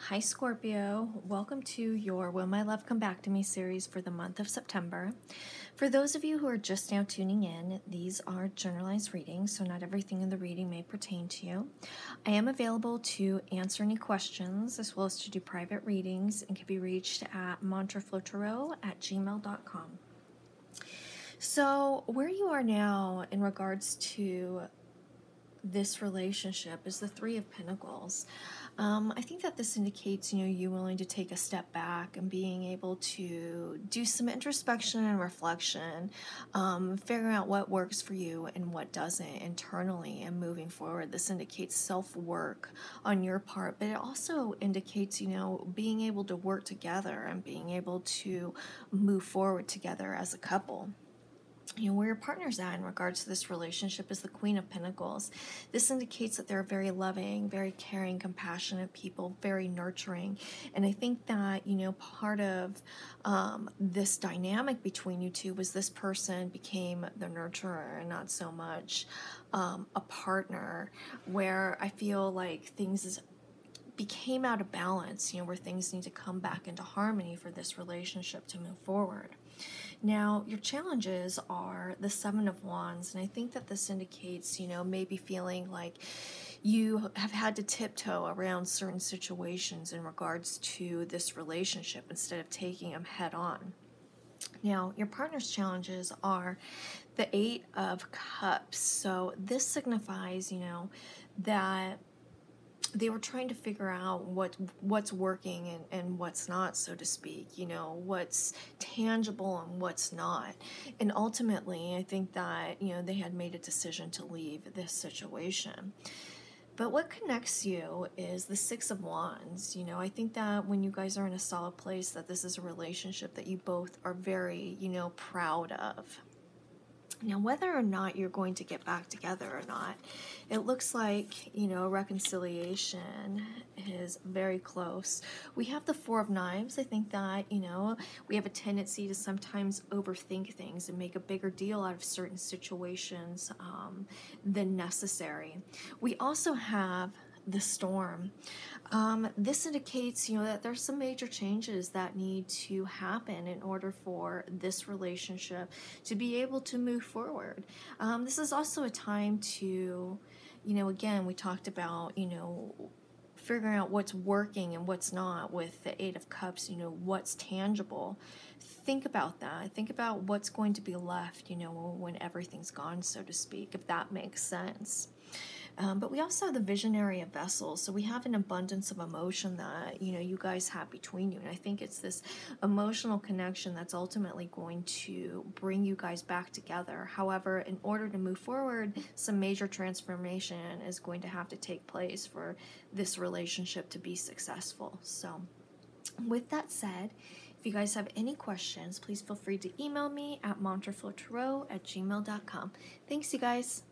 Hi Scorpio, welcome to your Will My Love Come Back to Me series for the month of September. For those of you who are just now tuning in, these are generalized readings, so not everything in the reading may pertain to you. I am available to answer any questions as well as to do private readings and can be reached at mantraflotarot@gmail.com. So where you are now in regards to this relationship is the Three of Pentacles. I think that this indicates, you willing to take a step back and being able to do some introspection and reflection, figure out what works for you and what doesn't internally and moving forward. This indicates self-work on your part, but it also indicates, being able to work together and being able to move forward together as a couple. Where your partner's at in regards to this relationship is the Queen of Pentacles. This indicates that they're very loving, very caring, compassionate people, very nurturing. And I think that, part of this dynamic between you two was this person became the nurturer and not so much a partner, where I feel like things became out of balance, where things need to come back into harmony for this relationship to move forward. Now, your challenges are the Seven of Wands, and I think that this indicates, maybe feeling like you have had to tiptoe around certain situations in regards to this relationship instead of taking them head on. Now, your partner's challenges are the Eight of Cups. So this signifies, that they were trying to figure out what's working and what's not, so to speak, what's tangible and what's not. And ultimately, I think that, they had made a decision to leave this situation. But what connects you is the Six of Wands. I think that when you guys are in a solid place, that this is a relationship that you both are very, proud of. Now, whether or not you're going to get back together or not, it looks like, reconciliation is very close. We have the Four of Knives. I think that, we have a tendency to sometimes overthink things and make a bigger deal out of certain situations than necessary. We also have the Storm. This indicates, that there's some major changes that need to happen in order for this relationship to be able to move forward. This is also a time to, again, we talked about, figuring out what's working and what's not with the Eight of Cups, what's tangible. Think about that. Think about what's going to be left, when everything's gone, so to speak, if that makes sense. But we also have the Visionary of Vessels. So we have an abundance of emotion that, you guys have between you. And I think it's this emotional connection that's ultimately going to bring you guys back together. However, in order to move forward, some major transformation is going to have to take place for this relationship to be successful. So with that said, if you guys have any questions, please feel free to email me at mantraflotarot@gmail.com. Thanks, you guys.